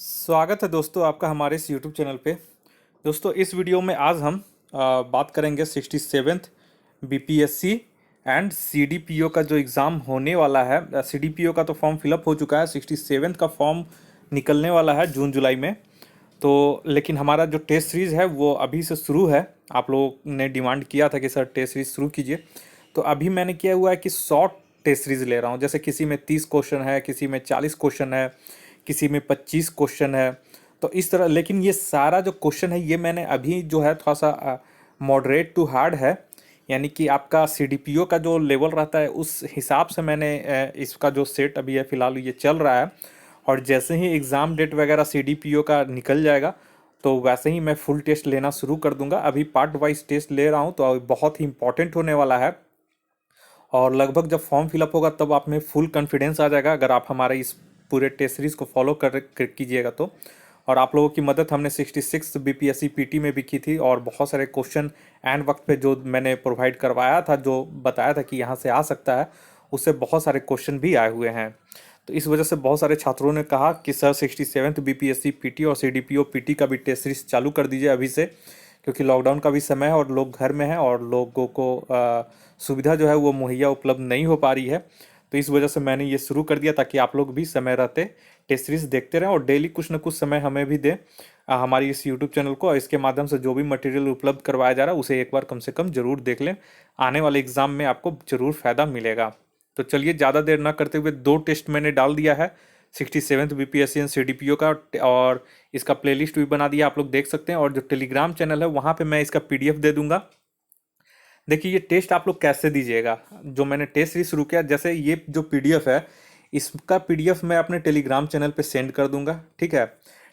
स्वागत है दोस्तों आपका हमारे इस यूट्यूब चैनल पे। दोस्तों इस वीडियो में आज हम बात करेंगे 67th बीपीएससी एंड सीडीपीओ का जो एग्ज़ाम होने वाला है। सीडीपीओ का तो फॉर्म फिलअप हो चुका है, 67th का फॉर्म निकलने वाला है जून जुलाई में। तो लेकिन हमारा जो टेस्ट सीरीज़ है वो अभी से शुरू है। आप लोगों ने डिमांड किया था कि सर टेस्ट सीरीज़ शुरू कीजिए, तो अभी मैंने किया हुआ है कि शॉर्ट टेस्ट सीरीज़ ले रहा हूँ। जैसे किसी में 30 क्वेश्चन है, किसी में 40 क्वेश्चन है, किसी में 25 क्वेश्चन है। तो इस तरह, लेकिन ये सारा जो क्वेश्चन है ये मैंने अभी जो है थोड़ा सा मॉडरेट टू हार्ड है, यानी कि आपका सीडीपीओ का जो लेवल रहता है उस हिसाब से मैंने इसका जो सेट अभी है फ़िलहाल ये चल रहा है। और जैसे ही एग्ज़ाम डेट वगैरह सीडीपीओ का निकल जाएगा तो वैसे ही मैं फुल टेस्ट लेना शुरू कर दूंगा। अभी पार्ट वाइज टेस्ट ले रहा हूँ तो बहुत ही इंपॉर्टेंट होने वाला है। और लगभग जब फॉर्म फिलअप होगा तब आप में फुल कॉन्फिडेंस आ जाएगा, अगर आप हमारे इस पूरे टेस्ट सीरीज़ को फॉलो कीजिएगा तो। और आप लोगों की मदद हमने 66 बीपीएससी पीटी में भी की थी, और बहुत सारे क्वेश्चन एंड वक्त पे जो मैंने प्रोवाइड करवाया था, जो बताया था कि यहाँ से आ सकता है, उससे बहुत सारे क्वेश्चन भी आए हुए हैं। तो इस वजह से बहुत सारे छात्रों ने कहा कि सर 67th बीपीएससी पीटी और सीडीपीओ पीटी का भी टेस्ट सीरीज चालू कर दीजिए अभी से, क्योंकि लॉकडाउन का भी समय है और लोग घर में हैं और लोगों को सुविधा जो है वो मुहैया उपलब्ध नहीं हो पा रही है। तो इस वजह से मैंने ये शुरू कर दिया ताकि आप लोग भी समय रहते टेस्ट सीरीज देखते रहें और डेली कुछ ना कुछ समय हमें भी दें हमारी इस यूट्यूब चैनल को। और इसके माध्यम से जो भी मटेरियल उपलब्ध करवाया जा रहा है उसे एक बार कम से कम जरूर देख लें, आने वाले एग्जाम में आपको जरूर फायदा मिलेगा। तो चलिए ज़्यादा देर ना करते हुए दो टेस्ट मैंने डाल दिया है 67th बीपीएससी एंड सीडीपीओ का, और इसका प्लेलिस्ट भी बना दिया, आप लोग देख सकते हैं। और जो टेलीग्राम चैनल है वहाँ पे मैं इसका पीडीएफ दे दूंगा। देखिए ये टेस्ट आप लोग कैसे दीजिएगा, जो मैंने टेस्ट ही शुरू किया, जैसे ये जो पीडीएफ है इसका पीडीएफ मैं अपने टेलीग्राम चैनल पे सेंड कर दूंगा, ठीक है।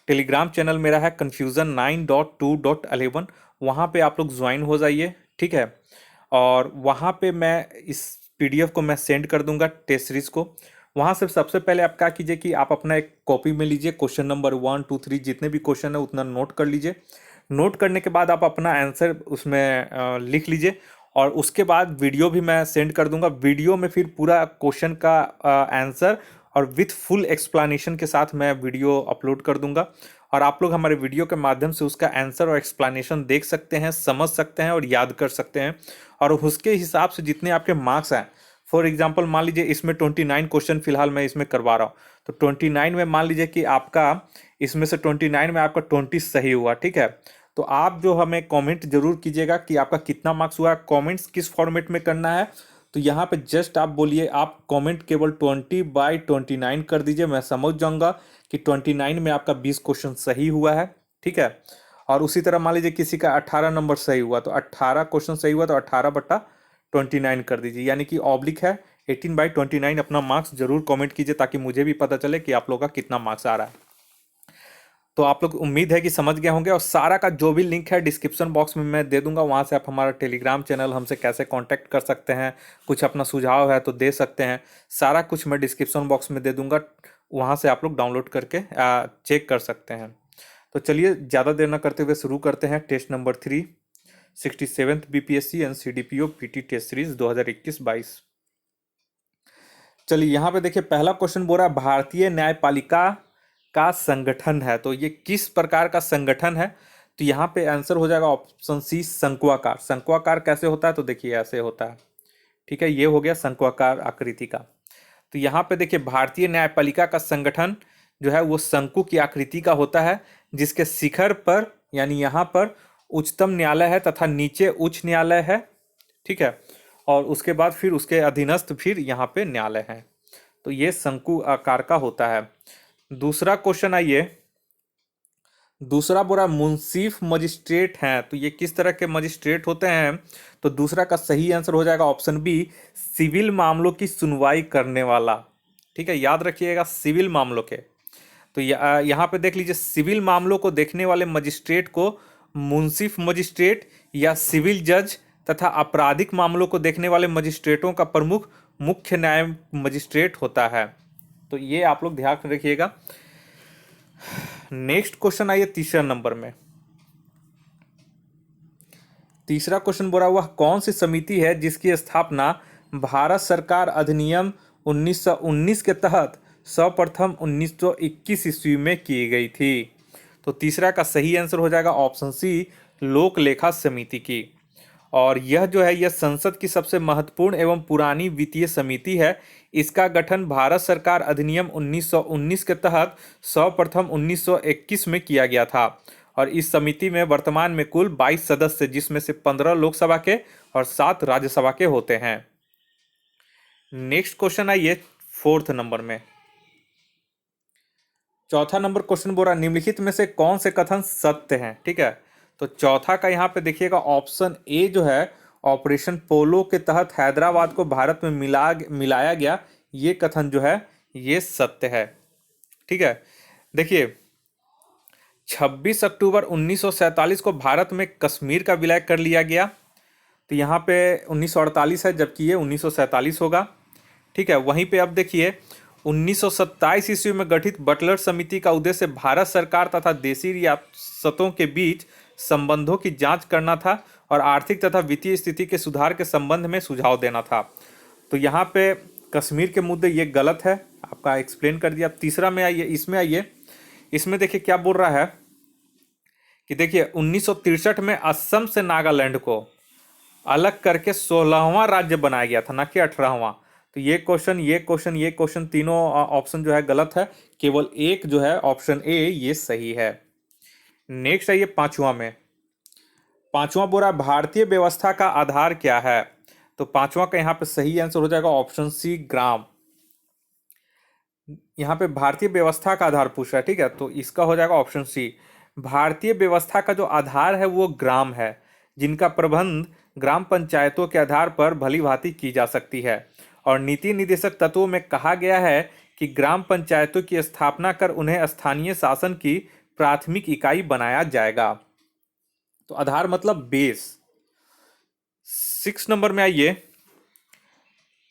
टेलीग्राम चैनल मेरा है confusion9.2.11, वहाँ पे आप लोग ज्वाइन हो जाइए, ठीक है। और वहाँ पे मैं इस पीडीएफ को मैं सेंड कर दूंगा टेस्ट सीरीज को। वहाँ से सबसे पहले आप क्या कीजिए कि आप अपना एक कॉपी में लीजिए, क्वेश्चन नंबर 1 2 3 जितने भी क्वेश्चन है उतना नोट कर लीजिए। नोट करने के बाद आप अपना आंसर उसमें लिख लीजिए, और उसके बाद वीडियो भी मैं सेंड कर दूंगा। वीडियो में फिर पूरा क्वेश्चन का आंसर और विथ फुल एक्सप्लेनेशन के साथ मैं वीडियो अपलोड कर दूंगा, और आप लोग हमारे वीडियो के माध्यम से उसका आंसर और एक्सप्लेनेशन देख सकते हैं, समझ सकते हैं और याद कर सकते हैं। और उसके हिसाब से जितने आपके मार्क्स हैं, फॉर एग्जांपल मान लीजिए इसमें 29 क्वेश्चन फिलहाल मैं इसमें करवा रहा हूँ, तो 29 में मान लीजिए कि आपका इसमें से 29 में आपका 20 सही हुआ, ठीक है। तो आप जो हमें कमेंट जरूर कीजिएगा कि आपका कितना मार्क्स हुआ। कमेंट्स किस फॉर्मेट में करना है, तो यहाँ पे जस्ट आप बोलिए, आप कमेंट केवल 20/29 कर दीजिए, मैं समझ जाऊंगा कि 29 में आपका 20 क्वेश्चन सही हुआ है, ठीक है। और उसी तरह मान लीजिए किसी का 18 नंबर सही हुआ, तो 18 क्वेश्चन सही हुआ तो 18/29 कर दीजिए, यानी कि ऑब्लिक है 18/29। अपना मार्क्स जरूर कमेंट कीजिए ताकि मुझे भी पता चले कि आप लोग का कितना मार्क्स आ रहा है। तो आप लोग उम्मीद है कि समझ गए होंगे, और सारा का जो भी लिंक है डिस्क्रिप्शन बॉक्स में मैं दे दूंगा, वहाँ से आप हमारा टेलीग्राम चैनल हमसे कैसे कांटेक्ट कर सकते हैं, कुछ अपना सुझाव है तो दे सकते हैं, सारा कुछ मैं डिस्क्रिप्शन बॉक्स में दे दूंगा। वहाँ से आप लोग डाउनलोड करके चेक कर सकते हैं। तो चलिए ज़्यादा देर न करते हुए शुरू करते हैं test number 3, 67th BPSC and CDPO PT test series 2021-22। चलिए यहाँ पे देखिए पहला क्वेश्चन बोल रहा है भारतीय न्यायपालिका का संगठन है, तो ये किस प्रकार का संगठन है। तो यहाँ पे आंसर हो जाएगा ऑप्शन सी, शंक्वाकार। शंक्वाकार कैसे होता है, तो देखिए ऐसे होता है, ठीक है। ये हो गया शंक्वाकार आकृति का। तो यहाँ पे देखिए भारतीय न्यायपालिका का संगठन जो है वो शंकु की आकृति का होता है, जिसके शिखर पर यानी यहाँ पर उच्चतम न्यायालय है तथा नीचे उच्च न्यायालय है, ठीक है। और उसके बाद फिर उसके अधीनस्थ फिर यहाँ पे न्यायालय है। तो ये शंकु आकार का होता है। दूसरा क्वेश्चन आइए, दूसरा बोला मुंसिफ मजिस्ट्रेट हैं, तो ये किस तरह के मजिस्ट्रेट होते हैं। तो दूसरा का सही आंसर हो जाएगा ऑप्शन बी, सिविल मामलों की सुनवाई करने वाला, ठीक है। याद रखिएगा सिविल मामलों के। तो यहाँ पे देख लीजिए, सिविल मामलों को देखने वाले मजिस्ट्रेट को मुंसिफ मजिस्ट्रेट या सिविल जज तथा आपराधिक मामलों को देखने वाले मजिस्ट्रेटों का प्रमुख मुख्य न्याय मजिस्ट्रेट होता है। तो ये आप लोग ध्यान रखिएगा। नेक्स्ट क्वेश्चन आइए तीसरा नंबर में। तीसरा क्वेश्चन बोला हुआ कौन सी समिति है जिसकी स्थापना भारत सरकार अधिनियम 1919 के तहत सर्वप्रथम 1921 ईस्वी में की गई थी। तो तीसरा का सही आंसर हो जाएगा ऑप्शन सी, लोक लेखा समिति की। और यह जो है यह संसद की सबसे महत्वपूर्ण एवं पुरानी वित्तीय समिति है। इसका गठन भारत सरकार अधिनियम 1919 के तहत सर्वप्रथम 1921 में किया गया था। और इस समिति में वर्तमान में कुल 22 सदस्य, जिसमें से 15 लोकसभा के और 7 राज्यसभा के होते हैं। नेक्स्ट क्वेश्चन आइए 4th नंबर में। चौथा नंबर क्वेश्चन बोल रहा है निम्नलिखित में से कौन से कथन सत्य हैं। ठीक है, तो चौथा का यहाँ पे देखिएगा ऑप्शन ए जो है, ऑपरेशन पोलो के तहत हैदराबाद को भारत में मिलाया गया, ये कथन जो है ये सत्य है। ठीक है, देखिए 26 अक्टूबर 1947 को भारत में कश्मीर का विलय कर लिया गया। तो यहाँ पे 1948 है, जबकि ये 1947 होगा। ठीक है, वहीं पे अब देखिए 1927 ईस्वी में गठित बटलर समिति का उद्देश्य भारत सरकार तथा देशी रियासतों के बीच संबंधों की जांच करना था और आर्थिक तथा वित्तीय स्थिति के सुधार के संबंध में सुझाव देना था। तो यहाँ पे कश्मीर के मुद्दे ये गलत है, आपका एक्सप्लेन कर दिया। तीसरा में आइए, इसमें देखिए क्या बोल रहा है कि देखिए 1963 में असम से नागालैंड को अलग करके 16वां राज्य बनाया गया था, ना कि 18वां। तो ये क्वेश्चन तीनों ऑप्शन जो है गलत है, केवल एक जो है ऑप्शन ए ये सही है। नेक्स्ट आइए पांचवा बोला भारतीय व्यवस्था का आधार क्या है। तो पांचवा का यहाँ पे सही आंसर हो जाएगा ऑप्शन सी, ग्राम। यहाँ पे भारतीय व्यवस्था का आधार पूछ रहा है। ठीक है, तो इसका हो जाएगा ऑप्शन सी। भारतीय व्यवस्था का जो आधार है वो ग्राम है, जिनका प्रबंध ग्राम पंचायतों के आधार पर भली भांति की जा सकती है। और नीति निर्देशक तत्वों में कहा गया है कि ग्राम पंचायतों की स्थापना कर उन्हें स्थानीय शासन की प्राथमिक इकाई बनाया जाएगा। तो आधार मतलब बेस। 6 नंबर में आइए,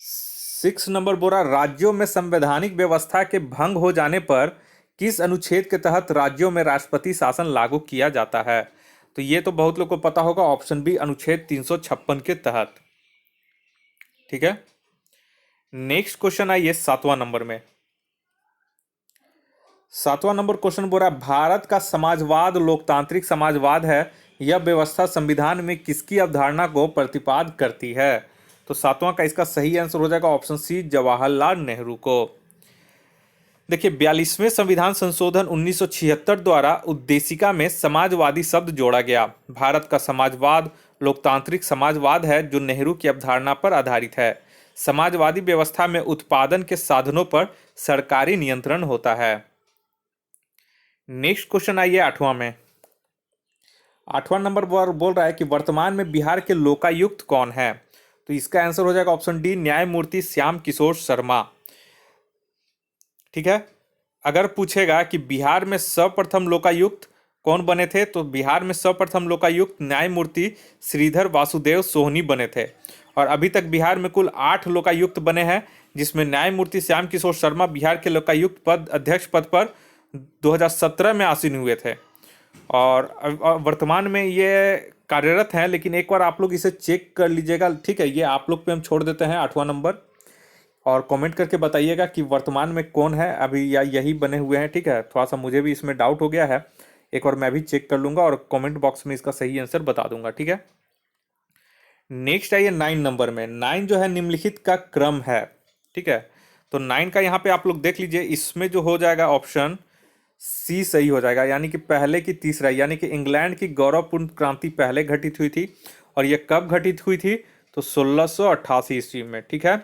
6 नंबर बोला राज्यों में संवैधानिक व्यवस्था के भंग हो जाने पर किस अनुच्छेद के तहत राज्यों में राष्ट्रपति शासन लागू किया जाता है। तो ये तो बहुत लोग को पता होगा, ऑप्शन बी, अनुच्छेद 356 के तहत। ठीक है, नेक्स्ट क्वेश्चन आइए 7वां नंबर में। 7वां नंबर क्वेश्चन बोल रहा है भारत का समाजवाद लोकतांत्रिक समाजवाद है, यह व्यवस्था संविधान में किसकी अवधारणा को प्रतिपाद करती है। तो 7वां का इसका सही आंसर हो जाएगा ऑप्शन सी, जवाहरलाल नेहरू को। देखिए 42वें संविधान संशोधन 1976 द्वारा उद्देशिका में समाजवादी शब्द जोड़ा गया। भारत का समाजवाद लोकतांत्रिक समाजवाद है जो नेहरू की अवधारणा पर आधारित है। समाजवादी व्यवस्था में उत्पादन के साधनों पर सरकारी नियंत्रण होता है। नेक्स्ट क्वेश्चन आइए 8वां में। 8वां नंबर बोल रहा है कि वर्तमान में बिहार के लोकायुक्त कौन है। तो इसका आंसर हो जाएगा ऑप्शन डी, न्यायमूर्ति श्याम किशोर शर्मा। ठीक है, अगर पूछेगा कि बिहार में सर्वप्रथम लोकायुक्त कौन बने थे, तो बिहार में सर्वप्रथम लोकायुक्त न्यायमूर्ति श्रीधर वासुदेव सोहनी बने थे। और अभी तक बिहार में कुल 8 लोकायुक्त बने हैं, जिसमें न्यायमूर्ति श्याम किशोर शर्मा बिहार के लोकायुक्त पद अध्यक्ष पद पर 2017 में आसीन हुए थे और वर्तमान में ये कार्यरत हैं। लेकिन एक बार आप लोग इसे चेक कर लीजिएगा। ठीक है, ये आप लोग पे हम छोड़ देते हैं 8वां नंबर, और कमेंट करके बताइएगा कि वर्तमान में कौन है अभी, या यही बने हुए हैं। ठीक है, थोड़ा सा मुझे भी इसमें डाउट हो गया है, एक बार मैं भी चेक कर लूँगा और कमेंट बॉक्स में इसका सही आंसर बता दूंगा। ठीक है, नेक्स्ट आइए 9 नंबर में। 9 जो है निम्नलिखित का क्रम है। ठीक है, तो 9 का यहाँ पे आप लोग देख लीजिए, इसमें जो हो जाएगा ऑप्शन सी सही हो जाएगा, यानी कि पहले की तीसरा, यानी कि इंग्लैंड की गौरवपूर्ण क्रांति पहले घटित हुई थी। और ये कब घटित हुई थी, तो 1688 ईस्वी में। ठीक है,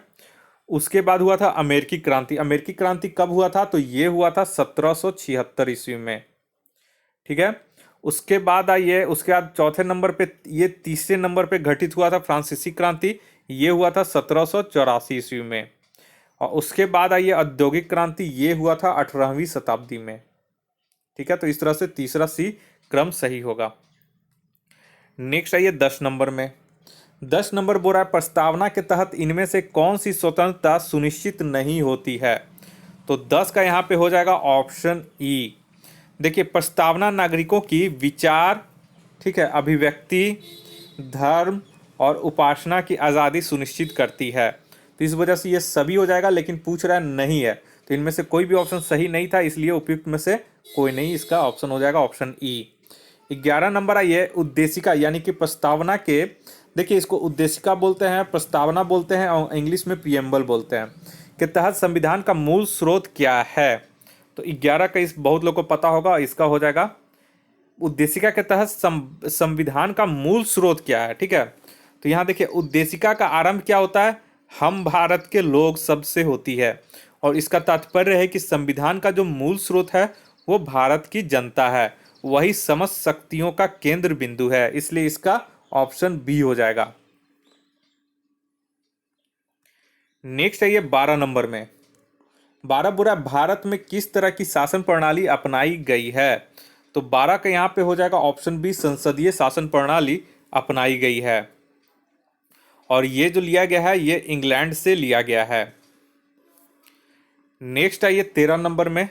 उसके बाद हुआ था अमेरिकी क्रांति। अमेरिकी क्रांति कब हुआ था, तो ये हुआ था 1776 ईस्वी में। ठीक है, उसके बाद आइए, उसके बाद चौथे नंबर पे, ये तीसरे नंबर पे घटित हुआ था फ्रांसीसी क्रांति, ये हुआ था 1784 ईस्वी में। और उसके बाद आइए औद्योगिक क्रांति, ये हुआ था 18वीं शताब्दी में। ठीक है, तो इस तरह से तीसरा सी क्रम सही होगा। नेक्स्ट आइए 10 नंबर में। 10 नंबर बोल रहा है प्रस्तावना के तहत इनमें से कौन सी स्वतंत्रता सुनिश्चित नहीं होती है। तो 10 का यहाँ पे हो जाएगा ऑप्शन ई। देखिए प्रस्तावना नागरिकों की विचार, ठीक है, अभिव्यक्ति, धर्म और उपासना की आज़ादी सुनिश्चित करती है। तो इस वजह से ये सभी हो जाएगा, लेकिन पूछ रहा है नहीं है, तो इनमें से कोई भी ऑप्शन सही नहीं था, इसलिए उपयुक्त में से कोई नहीं, इसका ऑप्शन हो जाएगा ऑप्शन ई। 11 नंबर आइए, उद्देशिका यानी कि प्रस्तावना के, देखिए इसको उद्देशिका बोलते हैं, प्रस्तावना बोलते हैं और इंग्लिश में प्रीएम्बल बोलते हैं, के तहत संविधान का मूल स्रोत क्या है। तो 11 का इस बहुत लोग को पता होगा, इसका हो जाएगा उद्देशिका के तहत संविधान का मूल स्रोत क्या है। ठीक है, तो यहाँ देखिए उद्देशिका का आरंभ क्या होता है, हम भारत के लोग सबसे होती है, और इसका तात्पर्य है कि संविधान का जो मूल स्रोत है वो भारत की जनता है, वही समस्त शक्तियों का केंद्र बिंदु है, इसलिए इसका ऑप्शन बी हो जाएगा। नेक्स्ट है ये 12 नंबर में, 12 बुरा, भारत में किस तरह की शासन प्रणाली अपनाई गई है। तो 12 का यहाँ पे हो जाएगा ऑप्शन बी, संसदीय शासन प्रणाली अपनाई गई है, और ये जो लिया गया है ये इंग्लैंड से लिया गया है। नेक्स्ट है ये 13 नंबर में,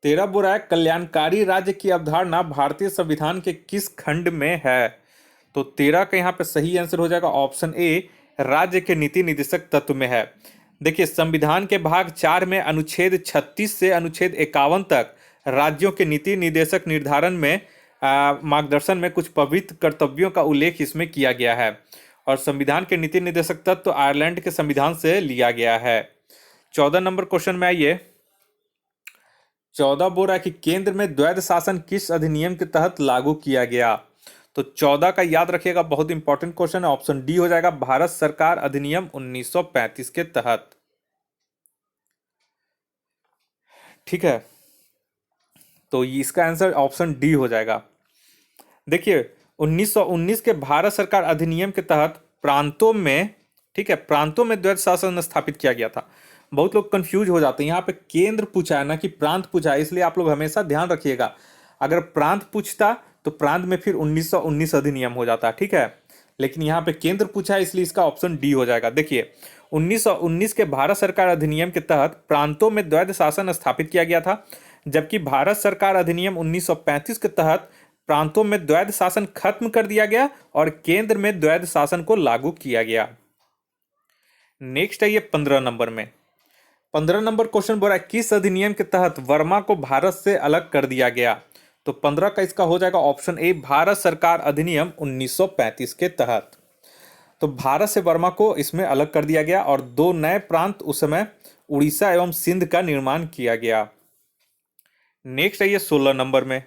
13 बुरा है, कल्याणकारी राज्य की अवधारणा भारतीय संविधान के किस खंड में है। तो 13 का यहाँ पे सही आंसर हो जाएगा ऑप्शन ए, राज्य के नीति निर्देशक तत्व में है। देखिए संविधान के भाग 4 में अनुच्छेद 36 से अनुच्छेद 51 तक राज्यों के नीति निर्देशक निर्धारण में मार्गदर्शन में कुछ पवित्र कर्तव्यों का उल्लेख इसमें किया गया है, और संविधान के नीति निर्देशक तत्व तो आयरलैंड के संविधान से लिया गया है। 14 नंबर क्वेश्चन में आइए, 14 बोल रहा है कि केंद्र में द्वैध शासन किस अधिनियम के तहत लागू किया गया। तो 14 का याद रखिएगा, बहुत इंपॉर्टेंट क्वेश्चन है, ऑप्शन डी हो जाएगा, भारत सरकार अधिनियम 1935 के तहत। ठीक है, तो इसका आंसर ऑप्शन डी हो जाएगा। देखिए 1919 के भारत सरकार अधिनियम के तहत प्रांतों में, ठीक है, प्रांतों में द्वैध शासन स्थापित किया गया था। बहुत लोग कंफ्यूज हो जाते हैं, यहाँ पे केंद्र पूछा है ना कि प्रांत पूछा है, इसलिए आप लोग हमेशा ध्यान रखिएगा, अगर प्रांत पूछता तो प्रांत में फिर 1919 अधिनियम हो जाता। ठीक है, लेकिन यहाँ पे केंद्र पूछा है, इसलिए इसका ऑप्शन डी हो जाएगा। देखिए 1919 के भारत सरकार अधिनियम के तहत प्रांतों में द्वैध शासन स्थापित किया गया था, जबकि भारत सरकार अधिनियम 1935 के तहत प्रांतों में द्वैध शासन खत्म कर दिया गया और केंद्र में द्वैध शासन को लागू किया गया। नेक्स्ट है ये 15 नंबर में, 15 नंबर क्वेश्चन बोल रहा है किस अधिनियम के तहत वर्मा को भारत से अलग कर दिया गया। तो 15 का इसका हो जाएगा ऑप्शन ए, भारत सरकार अधिनियम 1935 के तहत। तो भारत से वर्मा को इसमें अलग कर दिया गया और दो नए प्रांत उस समय उड़ीसा एवं सिंध का निर्माण किया गया। नेक्स्ट है ये 16 नंबर में,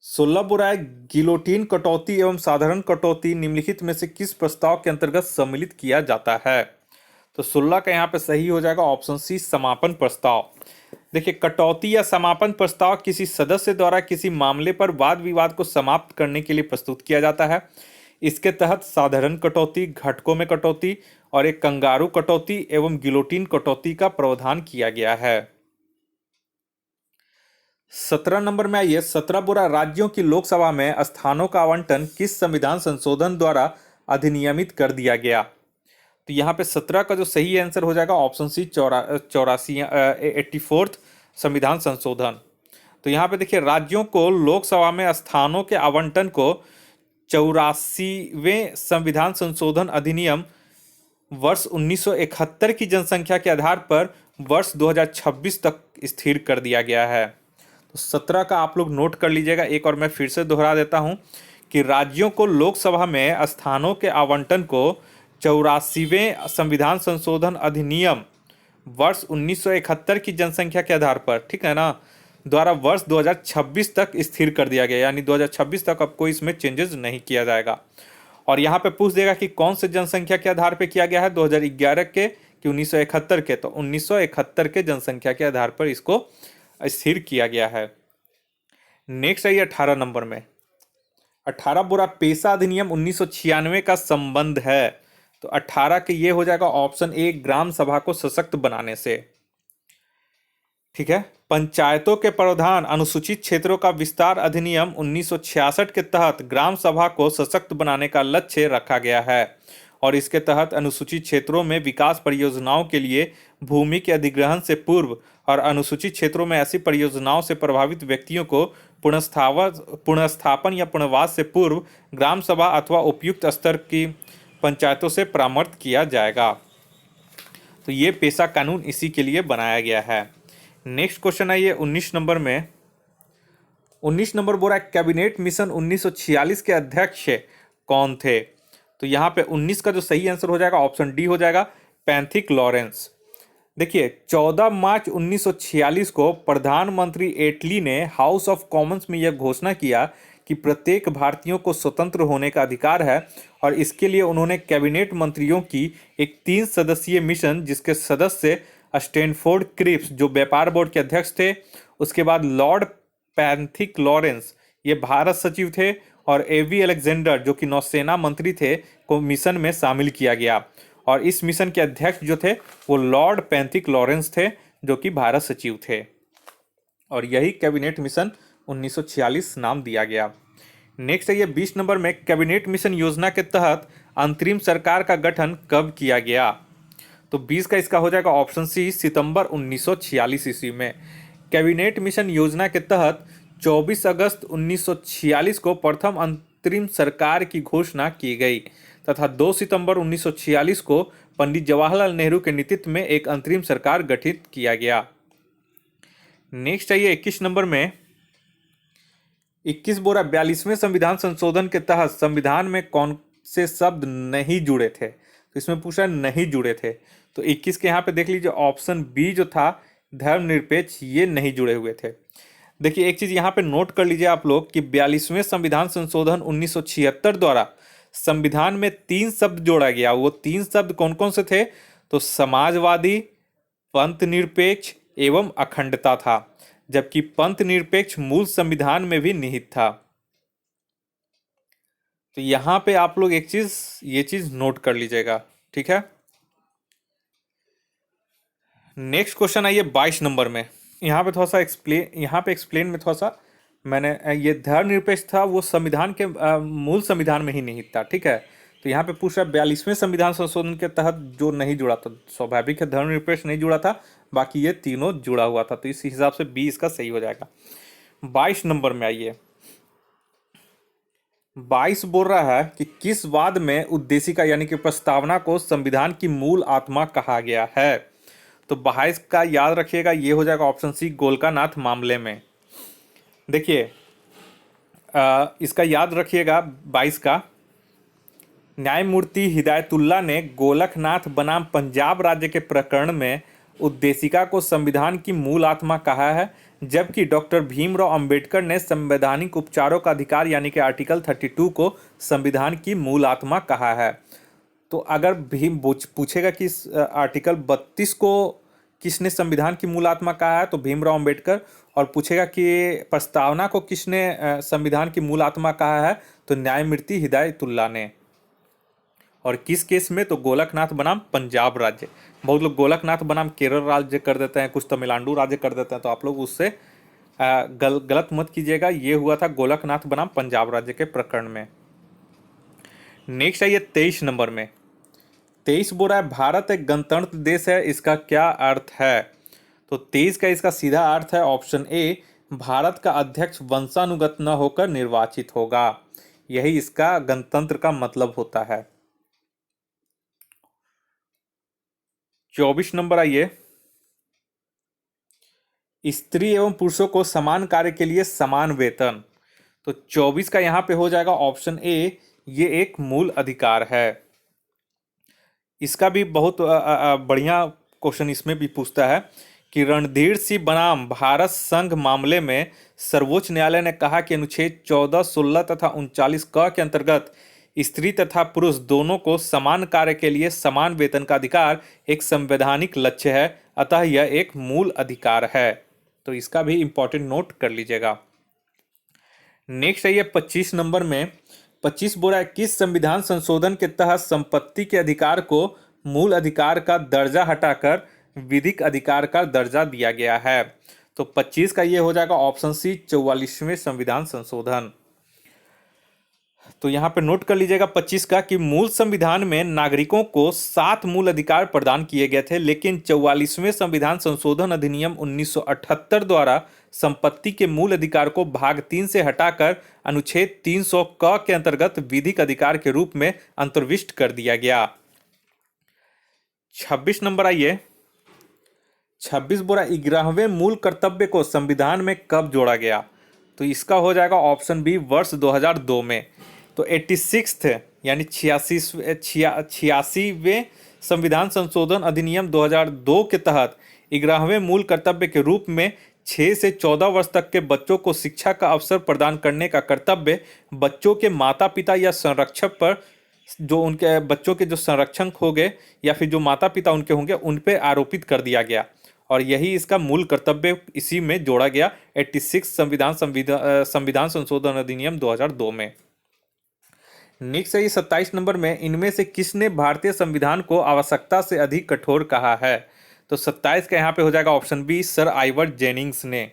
16 बुरा है गिलोटीन कटौती एवं साधारण कटौती निम्नलिखित में से किस प्रस्ताव के अंतर्गत सम्मिलित किया जाता है। तो 16 का यहाँ पे सही हो जाएगा ऑप्शन सी, समापन प्रस्ताव। देखिए कटौती या समापन प्रस्ताव किसी सदस्य द्वारा किसी मामले पर वाद विवाद को समाप्त करने के लिए प्रस्तुत किया जाता है। इसके तहत साधारण कटौती, घटकों में कटौती और एक कंगारू कटौती एवं गिलोटीन कटौती का प्रावधान किया गया है। 17 नंबर में आइए, 17 बुरा, राज्यों की लोकसभा में स्थानों का आवंटन किस संविधान संशोधन द्वारा अधिनियमित कर दिया गया। तो यहाँ पे 17 का जो सही आंसर हो जाएगा ऑप्शन सी, 84 संविधान संशोधन। तो यहाँ पे देखिए राज्यों को लोकसभा में स्थानों के आवंटन को 84वें संविधान संशोधन अधिनियम वर्ष 1971 की जनसंख्या के आधार पर वर्ष 2026 तक स्थिर कर दिया गया है। तो 17 का आप लोग नोट कर लीजिएगा। एक और मैं फिर से दोहरा देता हूं कि राज्यों को लोकसभा में स्थानों के आवंटन को 84वें संविधान संशोधन अधिनियम वर्ष 1971 की जनसंख्या के आधार पर, ठीक है ना, द्वारा वर्ष 2026 तक स्थिर कर दिया गया, यानी 2026 तक अब कोई इसमें चेंजेस नहीं किया जाएगा। और यहाँ पे पूछ देगा कि कौन से जनसंख्या के आधार पे किया गया है, 2011 के कि 1971 के। तो 1971 के जनसंख्या के आधार पर इसको स्थिर किया गया है। नेक्स्ट है ये 18 नंबर में, 18 बुरा, पेशा अधिनियम 1996 का संबंध है। तो 18 के ये हो जाएगा ऑप्शन ए, ग्राम सभा को सशक्त बनाने से। ठीक है, पंचायतों के प्रावधान अनुसूचित क्षेत्रों का विस्तार अधिनियम 1966 के तहत ग्राम सभा को सशक्त बनाने का लक्ष्य रखा गया है और इसके तहत अनुसूचित क्षेत्रों में विकास परियोजनाओं के लिए भूमि के अधिग्रहण से पूर्व और अनुसूचित क्षेत्रों में ऐसी परियोजनाओं से प्रभावित व्यक्तियों को पुनर्स्थापन या पुनर्वास से पूर्व ग्राम सभा अथवा उपयुक्त स्तर की पंचायतों से परामर्श किया जाएगा। तो ये पेशा कानून इसी के लिए बनाया गया है। नेक्स्ट क्वेश्चन है ये 19 नंबर में। 19 नंबर बोल रहा है कैबिनेट मिशन 1946 के अध्यक्ष कौन थे? तो यहाँ पे 19 का जो सही आंसर हो जाएगा ऑप्शन डी हो जाएगा, पैंथिक लॉरेंस। देखिए 14 मार्च 1946 को प्रधानमंत्री एटली ने हाउस ऑफ कॉमन्स में यह घोषणा किया कि प्रत्येक भारतीयों को स्वतंत्र होने का अधिकार है, और इसके लिए उन्होंने कैबिनेट मंत्रियों की एक 3 सदस्यीय मिशन जिसके सदस्य स्टैनफोर्ड क्रिप्स जो व्यापार बोर्ड के अध्यक्ष थे, उसके बाद लॉर्ड पैंथिक लॉरेंस ये भारत सचिव थे, और एवी अलेक्जेंडर जो कि नौसेना मंत्री थे को मिशन में शामिल किया गया, और इस मिशन के अध्यक्ष जो थे वो लॉर्ड पैंथिक लॉरेंस थे जो कि भारत सचिव थे, और यही कैबिनेट मिशन 1946 नाम दिया गया। नेक्स्ट है ये 20 नंबर में कैबिनेट मिशन योजना के तहत अंतरिम सरकार का गठन कब किया गया? तो 20 का इसका हो जाएगा ऑप्शन सी, सितंबर 1946 ईस्वी में। कैबिनेट मिशन योजना के तहत 24 अगस्त 1946 को प्रथम अंतरिम सरकार की घोषणा की गई तथा 2 सितंबर 1946 को पंडित जवाहरलाल नेहरू के नेतृत्व में एक अंतरिम सरकार गठित किया गया। नेक्स्ट है ये 21 नंबर में। 21 बोरा 42वें संविधान संशोधन के तहत संविधान में कौन से शब्द नहीं जुड़े थे? तो इसमें पूछा नहीं जुड़े थे, तो 21 के यहाँ पे देख लीजिए ऑप्शन बी जो था धर्मनिरपेक्ष, ये नहीं जुड़े हुए थे। देखिए एक चीज यहाँ पे नोट कर लीजिए आप लोग कि 42वें संविधान संशोधन 1976 द्वारा संविधान में 3 शब्द जोड़ा गया। वो 3 शब्द कौन कौन से थे? तो समाजवादी, पंथ निरपेक्ष एवं अखंडता था, जबकि पंथ निरपेक्ष मूल संविधान में भी निहित था। तो यहां पे आप लोग एक चीज ये चीज नोट कर लीजिएगा, ठीक है। नेक्स्ट क्वेश्चन आइए 22 नंबर में। यहाँ पे थोड़ा सा एक्सप्लेन में थोड़ा सा मैंने ये धर्मनिरपेक्ष था वो संविधान के मूल संविधान में ही निहित था, ठीक है। तो यहाँ पे पूछा 42वें संविधान संशोधन के तहत जो नहीं जुड़ा था, स्वाभाविक है धर्मनिरपेक्ष नहीं जुड़ा था, बाकी ये तीनों जुड़ा हुआ था, तो इस हिसाब से बी इसका सही हो जाएगा। 22 नंबर में आइए। 22 बोल रहा है कि किस वाद में उद्देशिका यानी कि प्रस्तावना को संविधान की मूल आत्मा कहा गया है? तो 22 का याद रखिएगा, ये हो जाएगा ऑप्शन सी, गोलकानाथ मामले में। देखिए इसका याद रखिएगा 22 का, न्यायमूर्ति हिदायतुल्लाह ने गोलकनाथ बनाम पंजाब राज्य के प्रकरण में उद्देशिका को संविधान की मूल आत्मा कहा है, जबकि डॉक्टर भीमराव अंबेडकर ने संवैधानिक उपचारों का अधिकार यानी कि आर्टिकल 32 को संविधान की मूल आत्मा कहा है। तो अगर पूछेगा कि आर्टिकल 32 को किसने संविधान की मूल आत्मा कहा है, तो भीमराव अंबेडकर, और पूछेगा कि प्रस्तावना को किसने संविधान की मूल आत्मा कहा है, तो न्यायमूर्ति हिदायतुल्लाह ने। और किस केस में? तो गोलकनाथ बनाम पंजाब राज्य। बहुत लोग गोलकनाथ बनाम केरल राज्य कर देते हैं, कुछ तमिलनाडु राज्य कर देते हैं, तो आप लोग उससे गलत मत कीजिएगा, ये हुआ था गोलकनाथ बनाम पंजाब राज्य के प्रकरण में। नेक्स्ट है ये 23 नंबर में। 23 बोल रहा है भारत एक गणतंत्र देश है, इसका क्या अर्थ है? तो 23 का इसका सीधा अर्थ है ऑप्शन ए, भारत का अध्यक्ष वंशानुगत न होकर निर्वाचित होगा, यही इसका गणतंत्र का मतलब होता है। 24 नंबर आइए। स्त्री एवं पुरुषों को समान कार्य के लिए समान वेतन। तो 24 का यहां पे हो जाएगा ऑप्शन ए, ये एक मूल अधिकार है। इसका भी बहुत बढ़िया क्वेश्चन इसमें भी पूछता है कि रणधीर सिंह बनाम भारत संघ मामले में सर्वोच्च न्यायालय ने कहा कि अनुच्छेद 14, 16 तथा 39 क के अंतर्गत स्त्री तथा पुरुष दोनों को समान कार्य के लिए समान वेतन का अधिकार एक संवैधानिक लक्ष्य है, अतः यह एक मूल अधिकार है। तो इसका भी इंपॉर्टेंट नोट कर लीजिएगा। नेक्स्ट है ये 25 नंबर में। 25 बोला है किस संविधान संशोधन के तहत संपत्ति के अधिकार को मूल अधिकार का दर्जा हटाकर विधिक अधिकार का दर्जा दिया गया है? तो 25 का ये हो जाएगा ऑप्शन सी, 44वें संविधान संशोधन। तो यहाँ पे नोट कर लीजिएगा 25 का कि मूल संविधान में नागरिकों को 7 मूल अधिकार प्रदान किए गए थे, लेकिन 44वें संविधान संशोधन अधिनियम 1978 द्वारा संपत्ति के मूल अधिकार को भाग 3 से हटाकर अनुच्छेद 300 क के अंतर्गत विधिक अधिकार के रूप में अंतर्विष्ट कर दिया गया। 26 नंबर आइए। 26 बोरा 11वें मूल कर्तव्य को संविधान में कब जोड़ा गया? तो इसका हो जाएगा ऑप्शन बी वर्ष 2002 में। तो 86 यानी 86वें संविधान संशोधन अधिनियम 2002 के तहत 11वें मूल कर्तव्य के रूप में 6 से 14 वर्ष तक के बच्चों को शिक्षा का अवसर प्रदान करने का कर्तव्य बच्चों के माता पिता या संरक्षक पर, जो उनके बच्चों के जो संरक्षक होंगे या फिर जो माता पिता उनके होंगे, उन पर आरोपित कर दिया गया और यही इसका मूल कर्तव्य इसी में जोड़ा गया 86 संविधान संशोधन अधिनियम 2002 में। नेक्स्ट है ये 27 नंबर में, इनमें से किसने भारतीय संविधान को आवश्यकता से अधिक कठोर कहा है? तो 27 का यहाँ पे हो जाएगा option B sir Ivor Jennings ने।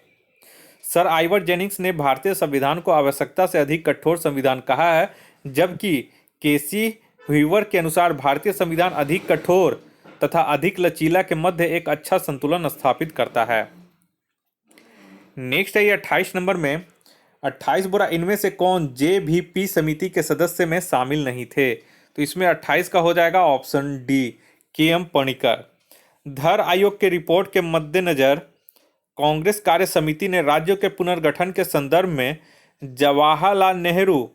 सर आइवर जेनिंग्स ने भारतीय संविधान को आवश्यकता से अधिक कठोर संविधान कहा है, जबकि केसी ह्यूवर के अनुसार भारतीय संविधान अधिक कठोर तथा अधिक लचीला के मध्य एक अच्छा संतुलन स्थापित करता है। नेक्स्ट है ये 28 नंबर में, 28 बोरा इनमें से कौन जेवीपी समिति के सदस्य में शामिल नहीं थे? तो इसमें 28 का हो जाएगा ऑप्शन डी के.एम. पणिकर। धर आयोग के रिपोर्ट के मद्देनजर कांग्रेस कार्य समिति ने राज्यों के पुनर्गठन के संदर्भ में जवाहरलाल नेहरू,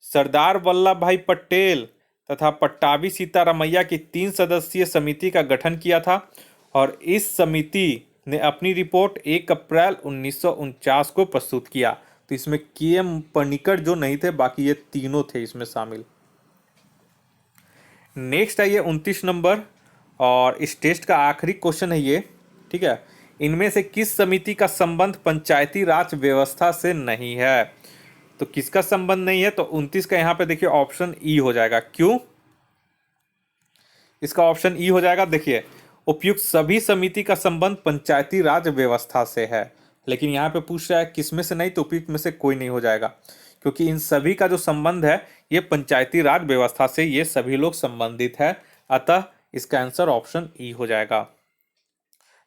सरदार वल्लभ भाई पटेल तथा पट्टाभी सीतारामैया की 3 सदस्यीय समिति का गठन किया था और इस समिति ने अपनी रिपोर्ट 1 अप्रैल 1949 को प्रस्तुत किया। तो इसमें के.एम. पणिकर जो नहीं थे, बाकी ये तीनों थे इसमें शामिल। नेक्स्ट है ये 29 नंबर और इस टेस्ट का आखिरी क्वेश्चन है ये, ठीक है। इनमें से किस समिति का संबंध पंचायती राज व्यवस्था से नहीं है? तो किसका संबंध नहीं है? तो 29 का यहाँ पे देखिए ऑप्शन ई हो जाएगा। क्यों? इसका ऑप्शन ई हो जाएगा, देखिए उपयुक्त सभी समिति का संबंध पंचायती राज व्यवस्था से है, लेकिन यहाँ पे पूछ रहा है किस में से नहीं, तो उपयुक्त में से कोई नहीं हो जाएगा, क्योंकि इन सभी का जो संबंध है ये पंचायती राज व्यवस्था से ये सभी लोग संबंधित है, अतः इसका आंसर ऑप्शन ई हो जाएगा।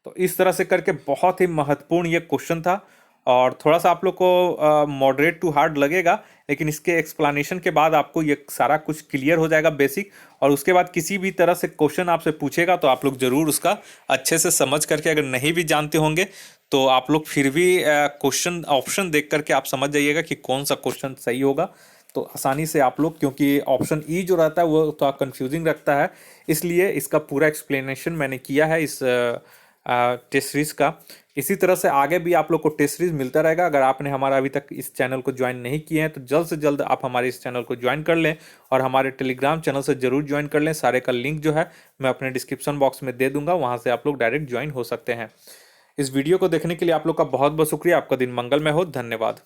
तो इस तरह से करके बहुत ही महत्वपूर्ण ये क्वेश्चन था और थोड़ा सा आप लोग को मॉडरेट टू हार्ड लगेगा, लेकिन इसके एक्सप्लेनेशन के बाद आपको ये सारा कुछ क्लियर हो जाएगा बेसिक, और उसके बाद किसी भी तरह से क्वेश्चन आपसे पूछेगा तो आप लोग ज़रूर उसका अच्छे से समझ करके, अगर नहीं भी जानते होंगे तो आप लोग फिर भी क्वेश्चन ऑप्शन देख करके आप समझ जाइएगा कि कौन सा क्वेश्चन सही होगा, तो आसानी से आप लोग, क्योंकि ऑप्शन ई जो रहता है वो थोड़ा कंफ्यूजिंग रखता है, इसलिए इसका पूरा एक्सप्लेनेशन मैंने किया है इस टेस्ट सीरीज का। इसी तरह से आगे भी आप लोग को टेस्ट सीरीज मिलता रहेगा। अगर आपने हमारा अभी तक इस चैनल को ज्वाइन नहीं किए हैं तो जल्द से जल्द आप हमारे इस चैनल को ज्वाइन कर लें और हमारे टेलीग्राम चैनल से जरूर ज्वाइन कर लें। सारे का लिंक जो है मैं अपने डिस्क्रिप्शन बॉक्स में दे दूंगा, वहां से आप लोग डायरेक्ट ज्वाइन हो सकते हैं। इस वीडियो को देखने के लिए आप लोग का बहुत बहुत शुक्रिया। आपका दिन मंगलमय हो। धन्यवाद।